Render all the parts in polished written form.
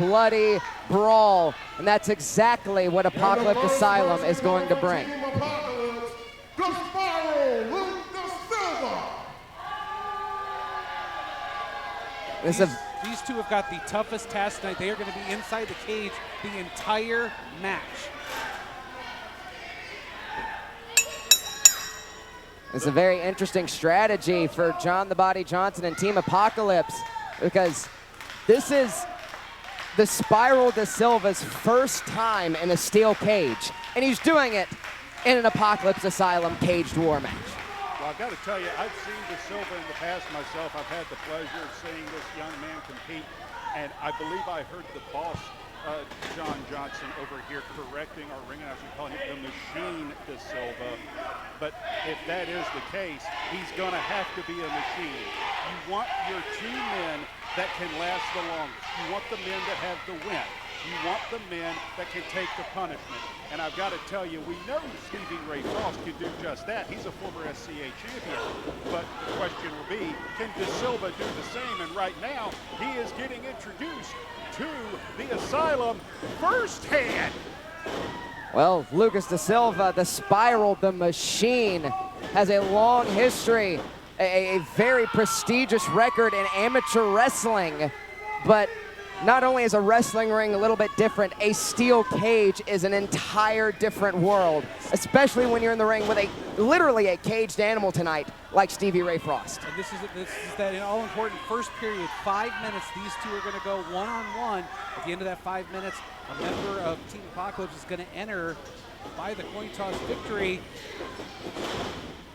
bloody brawl, and that's exactly what ApoXalypse Asylum is going to bring. These two have got the toughest task tonight. They are going to be inside the cage the entire match. It's a very interesting strategy for John the Body Johnson and Team ApoXalypse, because this is the Spiral da Silva's first time in a steel cage, and he's doing it in an ApoXalypse Asylum Caged War match. Well, I've got to tell you, I've seen Da Silva in the past myself. I've had the pleasure of seeing this young man compete, and I believe I heard the boss, John Johnson, over here correcting our ring announcer, calling it the Machine Da Silva. But if that is the case, he's going to have to be a machine. You want your two men that can last the longest. You want the men that have the win. You want the men that can take the punishment. And I've got to tell you, we know Stevie Ray Frost can do just that. He's a former SCA champion. But the question will be, can Da Silva do the same? And right now, he is getting introduced to the Asylum firsthand. Well, Lucas Da Silva, the Spiral, the Machine, has a long history, a very prestigious record in amateur wrestling, but not only is a wrestling ring a little bit different, a steel cage is an entire different world, especially when you're in the ring with literally a caged animal tonight, like Stevie Ray Frost. And this is that all-important first period, 5 minutes. These two are going to go one-on-one. At the end of that 5 minutes, a member of Team ApoXalypse is going to enter by the coin toss victory.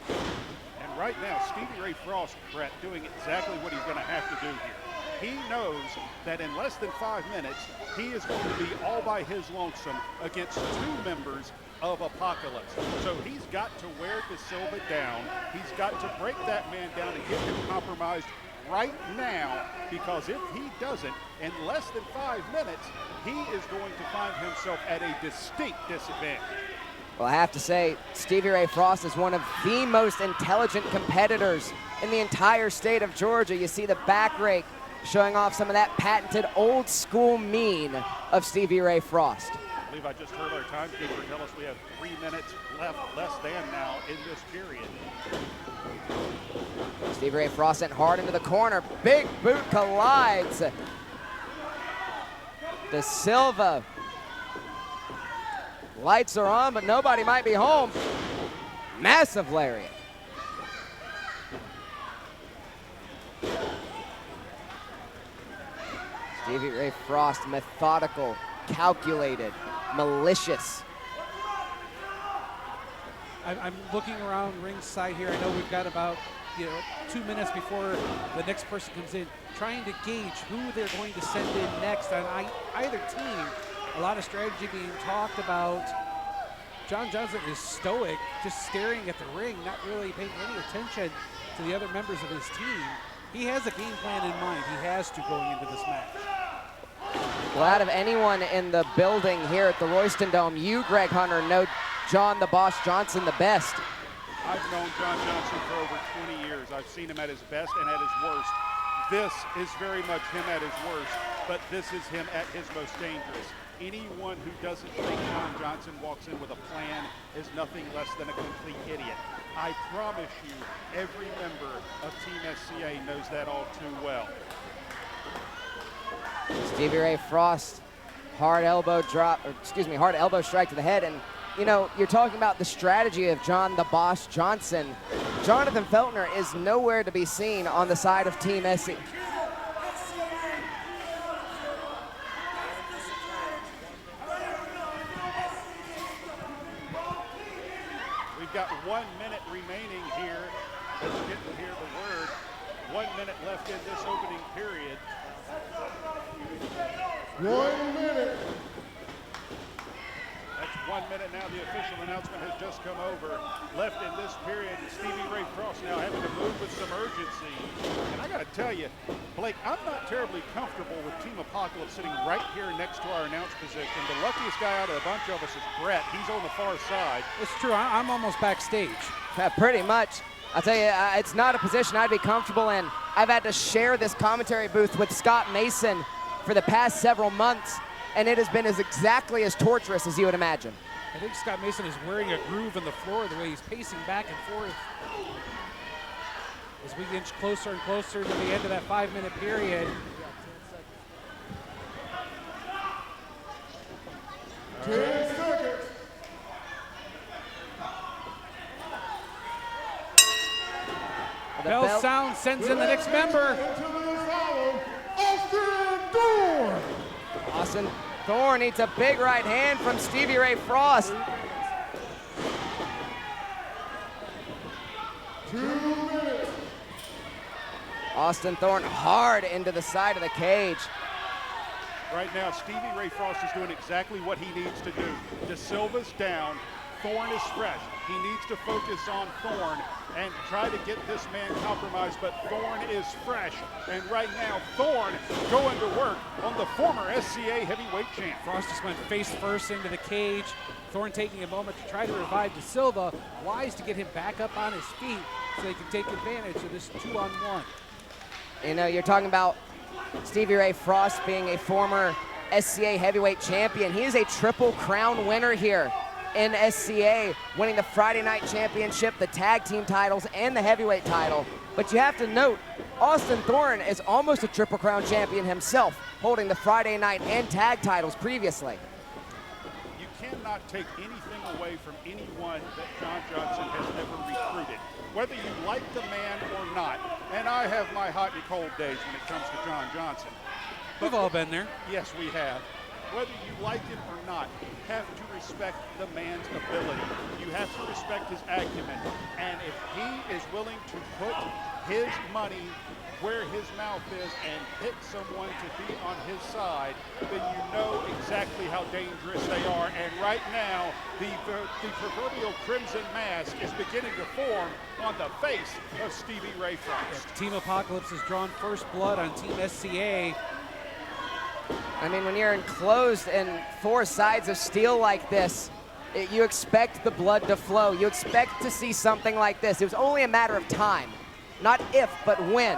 And right now, Stevie Ray Frost, Brett, doing exactly what he's going to have to do here. He knows that in less than 5 minutes, he is going to be all by his lonesome against two members of ApoXalypse. So he's got to wear Da Silva down. He's got to break that man down and get him compromised right now, because if he doesn't, in less than 5 minutes, he is going to find himself at a distinct disadvantage. Well, I have to say, Stevie Ray Frost is one of the most intelligent competitors in the entire state of Georgia. You see the back rake showing off some of that patented old school mean of Stevie Ray Frost. I believe I just heard our timekeeper tell us we have 3 minutes left, less than now, in this period. Stevie Ray Frost sent hard into the corner. Big boot collides. Da Silva. Lights are on, but nobody might be home. Massive lariat. Stevie Ray Frost, methodical, calculated, malicious. I'm looking around ringside here. I know we've got about 2 minutes before the next person comes in, trying to gauge who they're going to send in next on either team. A lot of strategy being talked about. John Johnson is stoic, just staring at the ring, not really paying any attention to the other members of his team. He has a game plan in mind. He has to going into this match. Well, out of anyone in the building here at the Royston Dome, you, Greg Hunter, know John the Boss Johnson the best. I've known John Johnson for over 20 years. I've seen him at his best and at his worst. This is very much him at his worst, but this is him at his most dangerous. Anyone who doesn't think John Johnson walks in with a plan is nothing less than a complete idiot. I promise you, every member of Team SCA knows that all too well. Stevie Ray Frost, hard elbow strike to the head. And, you're talking about the strategy of John the Boss Johnson. Jonathan Feltner is nowhere to be seen on the side of Team SC. We've got 1 minute remaining here. Let's get to hear the word. 1 minute left in this opening period. 1 minute. That's 1 minute now. The official announcement has just come over. Left in this period, Stevie Ray Frost now having to move with some urgency. And I got to tell you, Blake, I'm not terribly comfortable with Team ApoXalypse sitting right here next to our announce position. The luckiest guy out of the bunch of us is Brett. He's on the far side. It's true. I'm almost backstage. Pretty much. I'll tell you, it's not a position I'd be comfortable in. I've had to share this commentary booth with Scott Mason for the past several months, and it has been exactly as torturous as you would imagine. I think Scott Mason is wearing a groove in the floor the way he's pacing back and forth. As we inch closer and closer to the end of that 5-minute period. Bell sound sends in the next member. Austin Thorne needs a big right hand from Stevie Ray Frost. 2 minutes. Austin Thorne hard into the side of the cage. Right now, Stevie Ray Frost is doing exactly what he needs to do. De Silva's down. Thorne is fresh. He needs to focus on Thorne and try to get this man compromised, but Thorne is fresh. And right now, Thorne going to work on the former SCA heavyweight champ. Frost just went face first into the cage. Thorne taking a moment to try to revive De Silva. Wise to get him back up on his feet so they can take advantage of this 2-on-1. You know, you're talking about Stevie Ray Frost being a former SCA heavyweight champion. He is a Triple Crown winner here in SCA, winning the Friday Night Championship, the tag team titles, and the heavyweight title. But you have to note, Austin Thorne is almost a Triple Crown champion himself, holding the Friday night and tag titles previously. You cannot take anything away from anyone that John Johnson has ever recruited, whether you like the man or not. And I have my hot and cold days when it comes to John Johnson. We've all been there. Yes, we have. Whether you like him or not, you have to respect the man's ability. You have to respect his acumen. And if he is willing to put his money where his mouth is and pick someone to be on his side, then you know exactly how dangerous they are. And right now, the proverbial crimson mask is beginning to form on the face of Stevie Ray Frost. Team ApoXalypse has drawn first blood on Team SCA. I mean, when you're enclosed in 4 sides of steel like this, you expect the blood to flow. You expect to see something like this. It was only a matter of time. Not if, but when.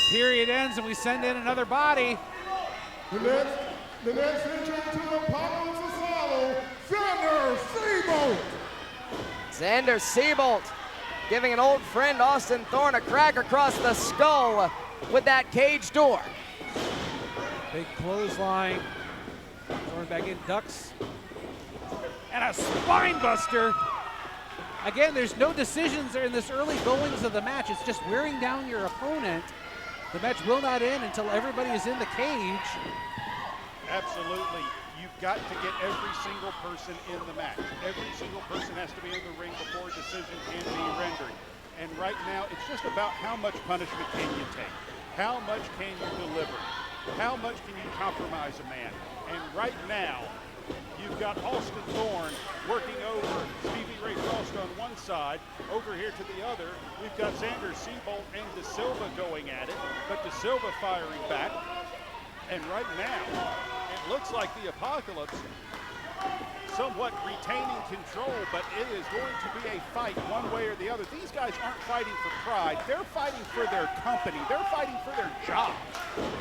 Period ends and we send in another body. The next entry to the ApoXalypse Asylum, Xander Seabolt. Xander Seabolt giving an old friend Austin Thorne a crack across the skull with that cage door. Big clothesline. Thorne back in, ducks. And a spine buster. Again, there's no decisions in this early goings of the match. It's just wearing down your opponent. The match will not end until everybody is in the cage. Absolutely. You've got to get every single person in the match. Every single person has to be in the ring before a decision can be rendered. And right now, it's just about how much punishment can you take? How much can you deliver? How much can you compromise a man? And right now, you've got Austin Thorne working over Stevie Ray Frost on one side. Over here to the other, we've got Xander Seabolt and De Silva going at it, but De Silva firing back. And right now, it looks like the ApoXalypse somewhat retaining control, but it is going to be a fight one way or the other. These guys aren't fighting for pride. They're fighting for their company. They're fighting for their job.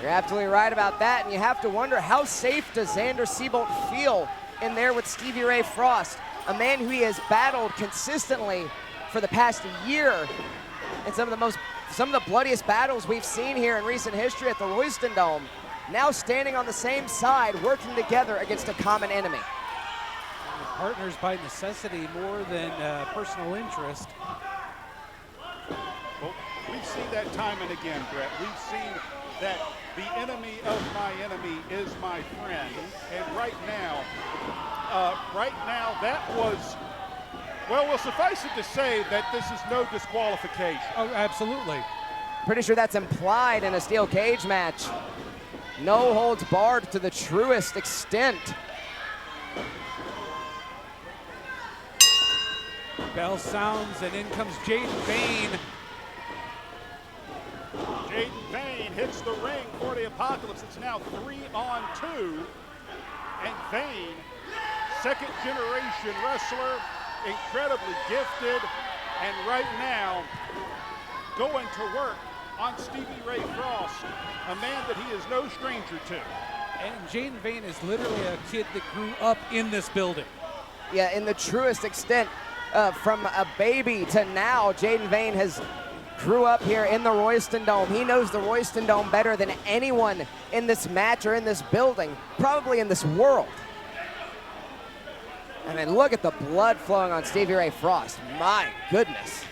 You're absolutely right about that, and you have to wonder, how safe does Xander Seabolt feel in there with Stevie Ray Frost, a man who he has battled consistently for the past year in some of the bloodiest battles we've seen here in recent history at the Royston Dome. Now standing on the same side, working together against a common enemy. Partners by necessity more than personal interest. Well, we've seen that time and again, Brett. We've seen that the enemy of my enemy is my friend. And right now, that was, well, we'll suffice it to say that this is no disqualification. Oh, absolutely. Pretty sure that's implied in a steel cage match. No holds barred to the truest extent. Bell sounds and in comes Jaden Vane. Jaden Vane hits the ring for the ApoXalypse. It's now 3-on-2. And Vane, second generation wrestler, incredibly gifted. And right now, going to work on Stevie Ray Frost, a man that he is no stranger to. And Jaden Vane is literally a kid that grew up in this building. Yeah, in the truest extent, from a baby to now, Jaden Vane has grew up here in the Royston Dome. He knows the Royston Dome better than anyone in this match or in this building, probably in this world. I mean, look at the blood flowing on Stevie Ray Frost. My goodness.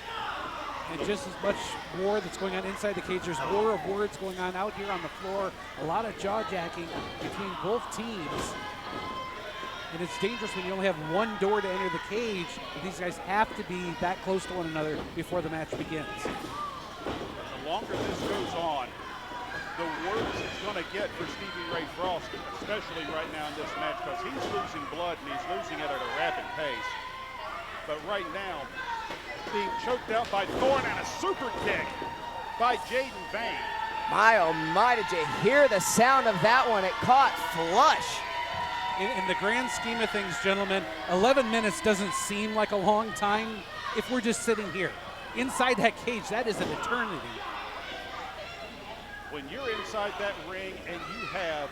And just as much war that's going on inside the cage, there's war of words going on out here on the floor. A lot of jaw-jacking between both teams. And it's dangerous when you only have one door to enter the cage. These guys have to be that close to one another before the match begins. The longer this goes on, the worse it's going to get for Stevie Ray Frost, especially right now in this match, because he's losing blood and he's losing it at a rapid pace. But right now, being choked out by Thorne and a super kick by Jaden Vane. My, oh my, did you hear the sound of that one? It caught flush. In the grand scheme of things, gentlemen, 11 minutes doesn't seem like a long time if we're just sitting here. Inside that cage, that is an eternity. When you're inside that ring and you have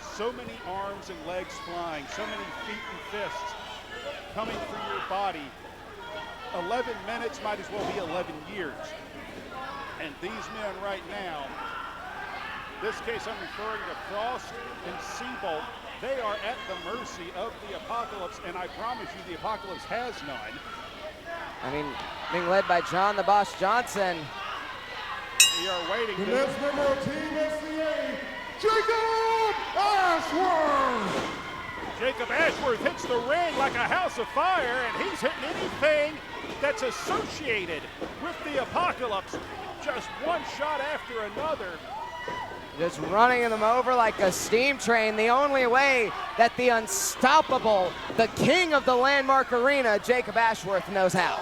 so many arms and legs flying, so many feet and fists coming through your body, 11 minutes might as well be 11 years. And these men right now, this case I'm referring to Frost and Seabolt, they are at the mercy of the ApoXalypse, and I promise you the ApoXalypse has none. I mean, being led by John the Boss Johnson. We are waiting. The next member of Team SCA, Jacob Ashworth. Jacob Ashworth hits the ring like a house of fire, and he's hitting anything that's associated with the ApoXalypse. Just one shot after another. Just running them over like a steam train, the only way that the unstoppable, the king of the landmark arena, Jacob Ashworth, knows how.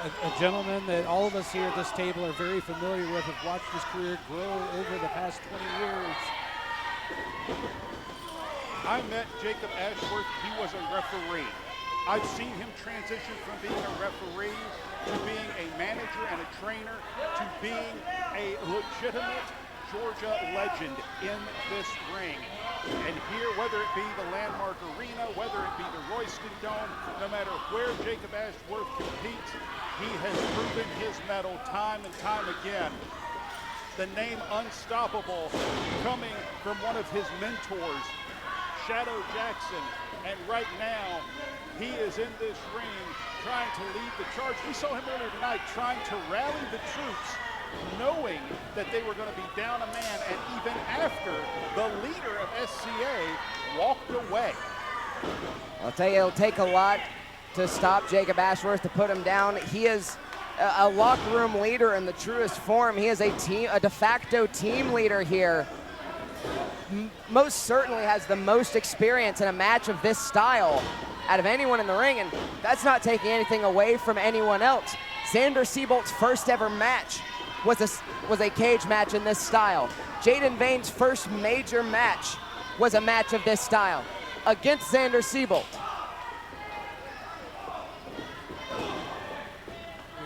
A gentleman that all of us here at this table are very familiar with, have watched his career grow over the past 20 years. I met Jacob Ashworth, he was a referee. I've seen him transition from being a referee to being a manager and a trainer to being a legitimate Georgia legend in this ring. And here, whether it be the Landmark Arena, whether it be the Royston Dome, no matter where Jacob Ashworth competes, he has proven his mettle time and time again. The name Unstoppable coming from one of his mentors, Shadow Jackson. And right now, he is in this ring trying to lead the charge. We saw him earlier tonight trying to rally the troops, knowing that they were going to be down a man, and even after the leader of SCA walked away. I'll tell you, it'll take a lot to stop Jacob Ashworth, to put him down. He is a locker room leader in the truest form. He is a de facto team leader here. Most certainly has the most experience in a match of this style out of anyone in the ring, and that's not taking anything away from anyone else. Xander Seabolt's first ever match was a cage match in this style. Jaden Vane's first major match was a match of this style against Xander Seabolt.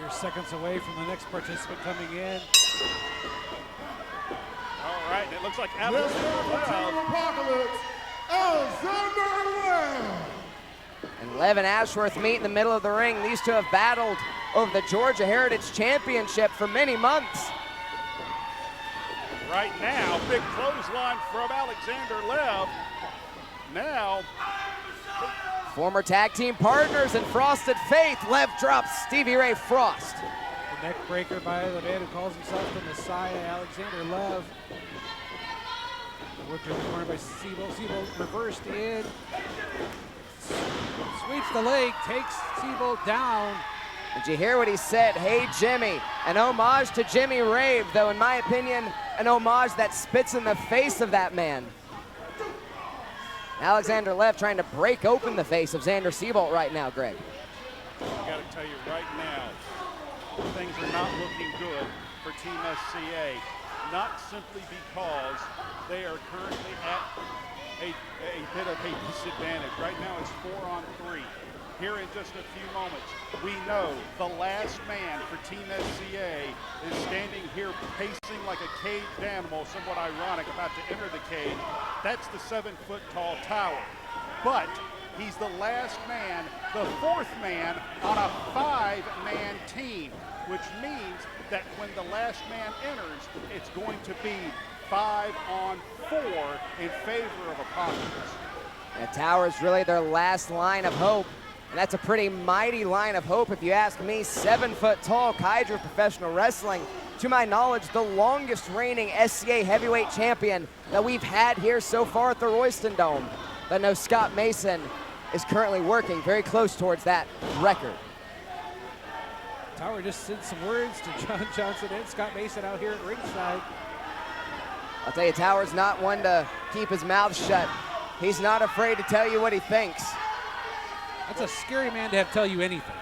We're seconds away from the next participant coming in. All right, it looks like Let's go for Team ApoXalypse, Alexander Lev. And Lev and Ashworth meet in the middle of the ring. These two have battled over the Georgia Heritage Championship for many months. Right now, big clothesline from Alexander Lev. Now, Former tag team partners in Frosted Faith, Lev drops Stevie Ray Frost. The neck breaker by the man who calls himself the Messiah, Alexander Lev. Worked in the corner by Seabolt. Seabolt reversed in. Sweeps the leg, takes Seabolt down. Did you hear what he said? Hey, Jimmy. An homage to Jimmy Rave, though in my opinion, an homage that spits in the face of that man. Alexander Lev trying to break open the face of Xander Seabolt right now, Greg. I got to tell you right now, things are not looking good for Team SCA. Not simply because they are currently at a bit of a disadvantage. Right now it's 4-on-3. here in just a few moments. We know the last man for Team SCA is standing here pacing like a caged animal, somewhat ironic, about to enter the cage. That's the 7-foot-tall Tower. But he's the last man, the 4th man on a 5-man team, which means that when the last man enters, it's going to be 5-on-4 in favor of ApoXalypse. The Tower is really their last line of hope, and that's a pretty mighty line of hope if you ask me. 7-foot-tall Caged War Professional Wrestling, to my knowledge, the longest reigning SCA heavyweight champion that we've had here so far at the Royston Dome. I know Scott Mason is currently working very close towards that record. Tower just sent some words to John Johnson and Scott Mason out here at ringside. I'll tell you, Tower's not one to keep his mouth shut. He's not afraid to tell you what he thinks. That's a scary man to have tell you anything.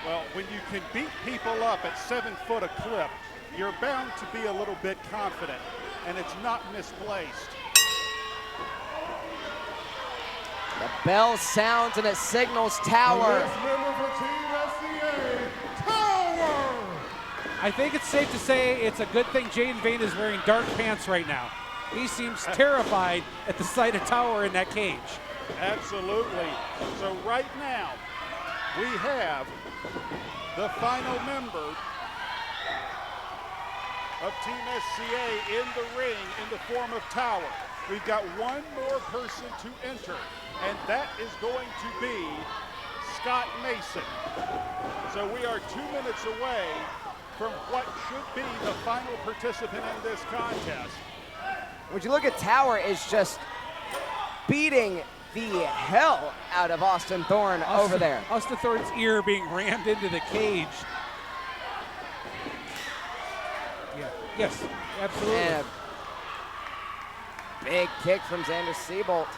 Well, when you can beat people up at 7 foot a clip, you're bound to be a little bit confident, and it's not misplaced. The bell sounds and it signals Tower. Next member for Team SCA, Tower! I think it's safe to say it's a good thing Jaden Vane is wearing dark pants right now. He seems terrified at the sight of Tower in that cage. Absolutely. So right now, we have the final member of Team SCA in the ring in the form of Tower. We've got one more person to enter, and that is going to be Scott Mason. So we are 2 minutes away from what should be the final participant in this contest. Would you look at Tower is just beating the hell out of Austin Thorne over there. Austin Thorne's ear being rammed into the cage. Yeah. Yes, absolutely. And a big kick from Xander Seabolt.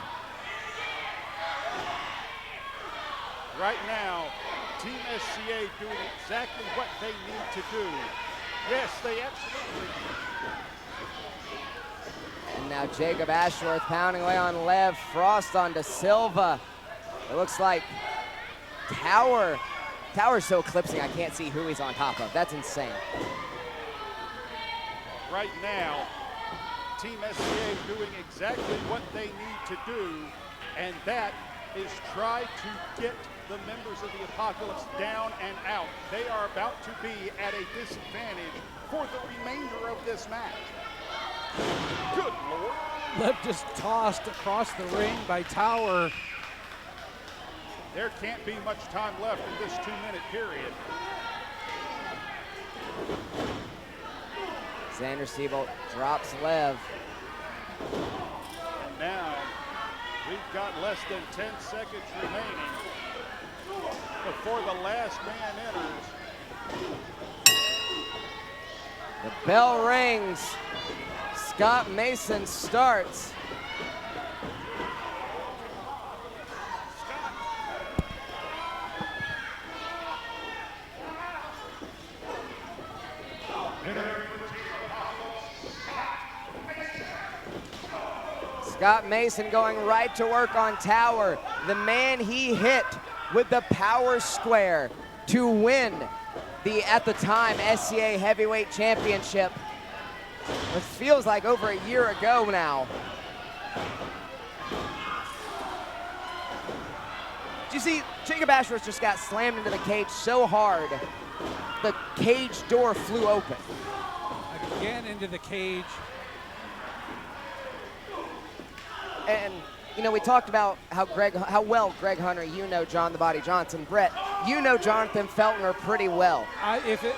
Right now, Team SCA doing exactly what they need to do. Yes, they absolutely. And now Jacob Ashworth pounding away on Lev. Frost on De Silva. It looks like Tower's so eclipsing I can't see who he's on top of. That's insane. Right now, Team SCA doing exactly what they need to do, and that is try to get the members of the ApoXalypse down and out. They are about to be at a disadvantage for the remainder of this match. Good Lord. Lev just tossed across the ring by Tower. There can't be much time left in this 2-minute period. Xander Seabolt drops Lev. And now we've got less than 10 seconds remaining before the last man enters. The bell rings. Scott Mason starts. Scott Mason going right to work on Tower. The man he hit with the power square to win the, at the time, SCA Heavyweight Championship. It feels like over a year ago now. Do you see, Jacob Ashworth just got slammed into the cage so hard, the cage door flew open. Again into the cage. And, you know, we talked about how well Greg Hunter, you know John the Body Johnson, Brett, you know Jonathan Feltner pretty well. If it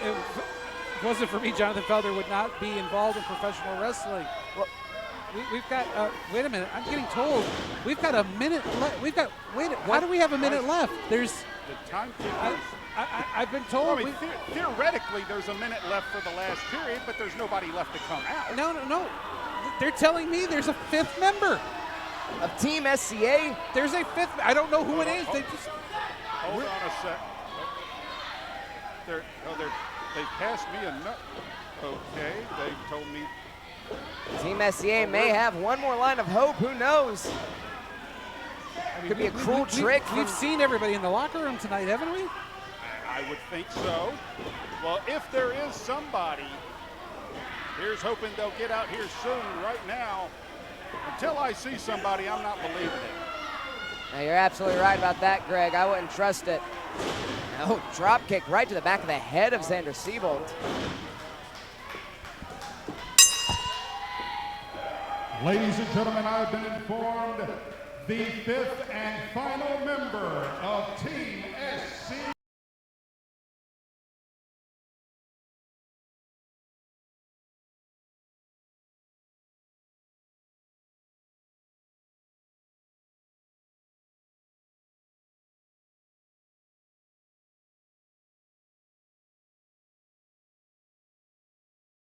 wasn't for me, Jonathan Feltner would not be involved in professional wrestling. Well, we've got, wait a minute, I'm getting told, we've got a minute left. How do we have a minute left? There's, The time I've been told. I mean, theoretically, there's a minute left for the last period, but there's nobody left to come out. No. They're telling me there's a 5th member. Of Team SCA? There's a 5th. I don't know who it is. They just. Hold on a sec. They passed me a nut. Okay, they told me. Team SCA may have one more line of hope. Who knows? I mean, Could be a cruel trick. We've seen everybody in the locker room tonight, haven't we? I would think so. Well, if there is somebody, here's hoping they'll get out here soon. Right now, until I see somebody, I'm not believing it. Now, you're absolutely right about that, Greg. I wouldn't trust it. Oh, drop kick right to the back of the head of Xander Siebold. Ladies and gentlemen, I've been informed the 5th and final member of Team SC.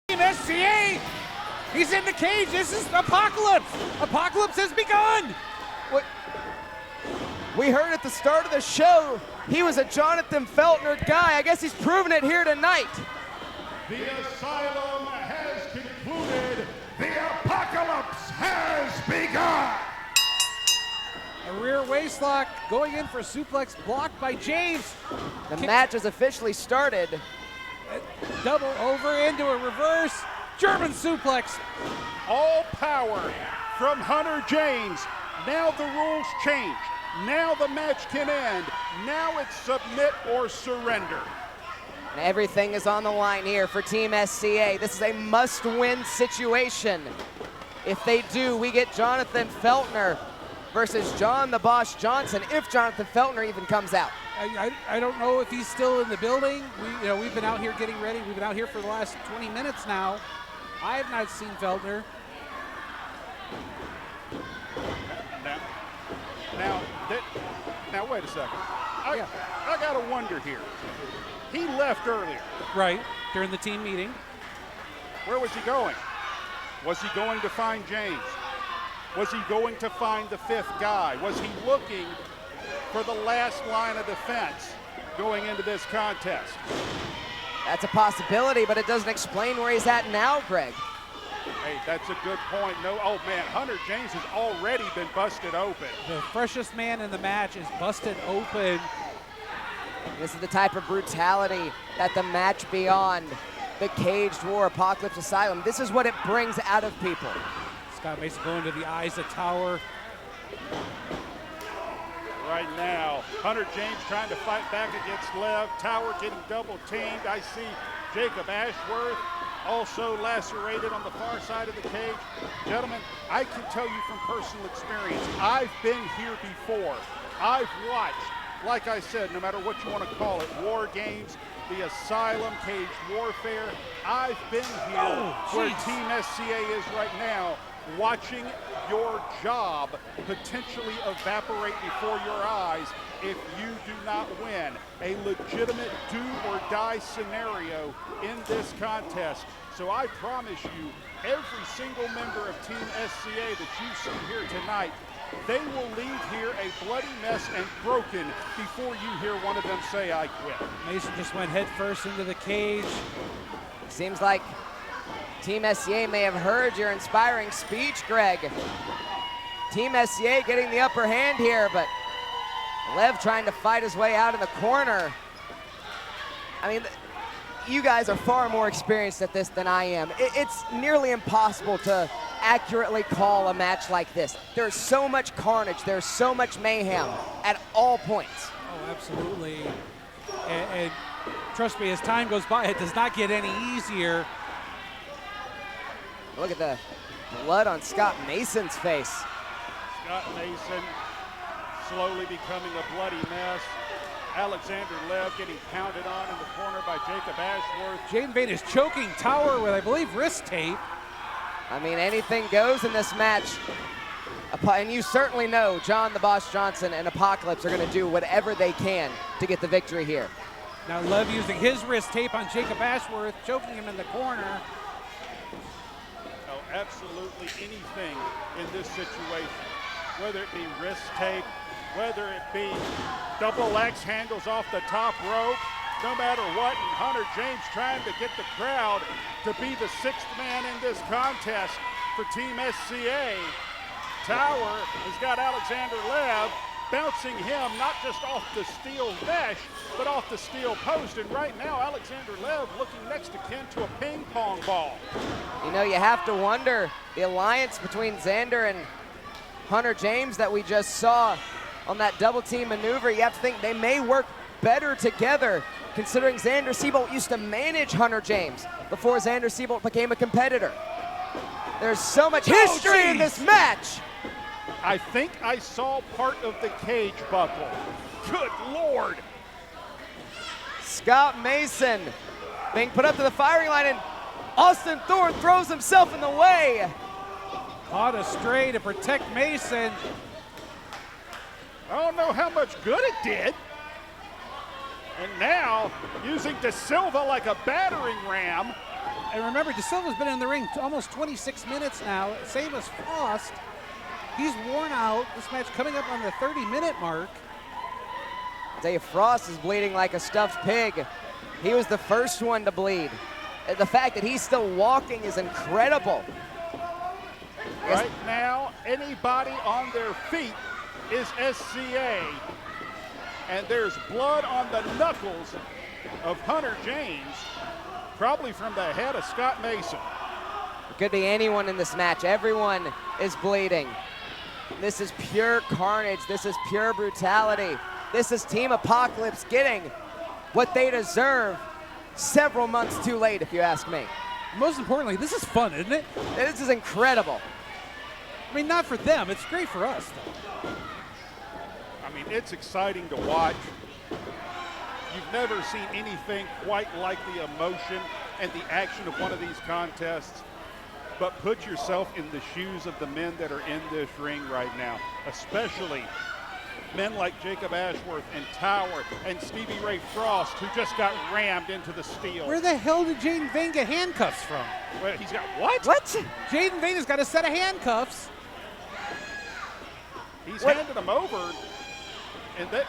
Team SCA! He's in the cage. This is ApoXalypse. ApoXalypse has begun. What? We heard at the start of the show he was a Jonathan Feltner guy. I guess he's proven it here tonight. The Asylum has concluded. The ApoXalypse has begun. A rear waistlock going in for suplex blocked by James. The match has officially started. Double over into a reverse German suplex. All power from Hunter James. Now the rules change. Now the match can end. Now it's submit or surrender. And everything is on the line here for Team SCA. This is a must-win situation. If they do, we get Jonathan Feltner versus John the Boss Johnson, if Jonathan Feltner even comes out. I don't know if he's still in the building. We've been out here getting ready. We've been out here for the last 20 minutes now. I have not seen Feltner. Now wait a second. I gotta wonder here. He left earlier. Right, during the team meeting. Where was he going? Was he going to find James? Was he going to find the 5th guy? Was he looking for the last line of defense going into this contest? That's a possibility, but it doesn't explain where he's at now, Greg. Hey, that's a good point. No, oh man, Hunter James has already been busted open. The freshest man in the match is busted open. This is the type of brutality that the match beyond the Caged War, ApoXalypse Asylum, this is what it brings out of people. Scott Mason going to the eyes of Tower. Right now, Hunter James trying to fight back against Lev. Tower getting double teamed. I see Jacob Ashworth also lacerated on the far side of the cage. Gentlemen, I can tell you from personal experience, I've been here before. I've watched, like I said, no matter what you want to call it, war games, the Asylum Caged Warfare. I've been here where Team SCA is right now, watching your job potentially evaporate before your eyes if you do not win. A legitimate do or die scenario in this contest. So I promise you, every single member of Team SCA that you see here tonight, they will leave here a bloody mess and broken before you hear one of them say, I quit. Mason just went head first into the cage. Seems like Team SCA may have heard your inspiring speech, Greg. Team SCA getting the upper hand here, but Lev trying to fight his way out in the corner. I mean, you guys are far more experienced at this than I am. It's nearly impossible to accurately call a match like this. There's so much carnage, there's so much mayhem at all points. Oh, absolutely. And trust me, as time goes by, it does not get any easier. Look at the blood on Scott Mason's face. Scott Mason slowly becoming a bloody mess. Alexander Lev getting pounded on in the corner by Jacob Ashworth. Jaden Bain is choking Tower with, I believe, wrist tape. I mean, anything goes in this match. And you certainly know John the Boss Johnson and ApoXalypse are going to do whatever they can to get the victory here. Now Lev using his wrist tape on Jacob Ashworth, choking him in the corner. Oh, absolutely anything in this situation, whether it be wrist tape, whether it be double X handles off the top rope, no matter what, and Hunter James trying to get the crowd to be the 6th man in this contest for Team SCA. Tower has got Alexander Lev bouncing him not just off the steel mesh, but off the steel post. And right now, Alexander Lev looking next to kin to a ping pong ball. You know, you have to wonder, the alliance between Xander and Hunter James that we just saw on that double team maneuver, you have to think they may work better together, considering Xander Seabolt used to manage Hunter James before Xander Seabolt became a competitor. There's so much history in this match. I think I saw part of the cage buckle. Good Lord. Scott Mason being put up to the firing line, and Austin Thorne throws himself in the way. Caught astray to protect Mason. I don't know how much good it did. And now, using De Silva like a battering ram. And remember, De Silva's been in the ring almost 26 minutes now, same as Frost. He's worn out. This match coming up on the 30-minute mark. I tell you, Frost is bleeding like a stuffed pig. He was the first one to bleed. The fact that he's still walking is incredible. Right now, anybody on their feet is SCA. And there's blood on the knuckles of Hunter James, probably from the head of Scott Mason. It could be anyone in this match. Everyone is bleeding. This is pure carnage. This is pure brutality. This is Team ApoXalypse getting what they deserve several months too late, if you ask me. Most importantly, this is fun, isn't it? This is incredible. I mean, not for them. It's great for us, though. I mean, it's exciting to watch. You've never seen anything quite like the emotion and the action of one of these contests. But put yourself in the shoes of the men that are in this ring right now, especially men like Jacob Ashworth and Tower and Stevie Ray Frost, who just got rammed into the steel. Where the hell did Jaden Vane get handcuffs from? Wait, he's got what? What? Jaden Vane has got a set of handcuffs. He's handed them over, and they,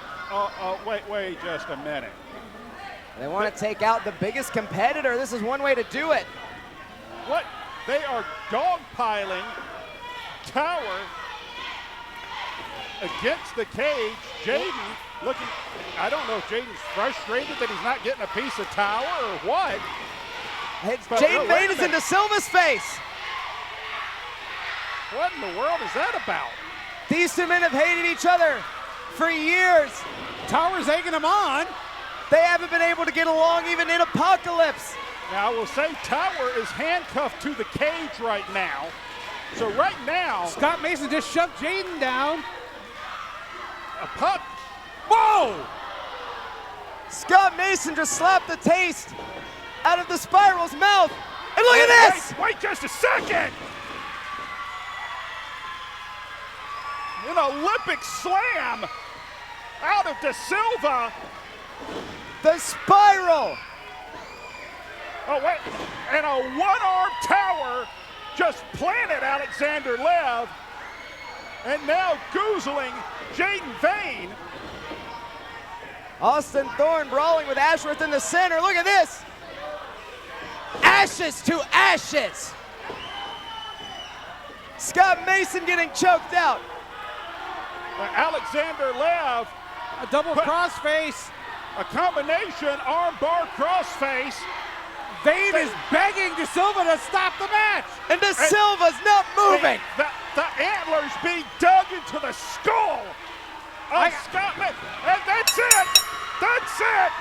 wait just a minute. They want to take out the biggest competitor. This is one way to do it. What? They are dogpiling Tower against the cage. Jaden looking, I don't know if Jaden's frustrated that he's not getting a piece of Tower or what. Jaden Vane is into Silva's face. What in the world is that about? These two men have hated each other for years. Tower's egging him on. They haven't been able to get along even in ApoXalypse. Now, I will say Tower is handcuffed to the cage right now. So right now, Scott Mason just shoved Jaden down. a puck. Whoa! Scott Mason just slapped the taste out of the Spiral's mouth. And look at this! Wait just a second! An Olympic slam out of De Silva. The Spiral! Oh, wait, and a one-arm Tower just planted Alexander Lev, and now goozling Jaden Vane. Austin Thorne brawling with Ashworth in the center. Look at this! Ashes to ashes! Scott Mason getting choked out. Alexander Lev, A double crossface. a combination armbar crossface. Vane is begging De Silva to stop the match. And De Silva's not moving. The antlers being dug into the skull of Scott Mason. And that's it. That's it.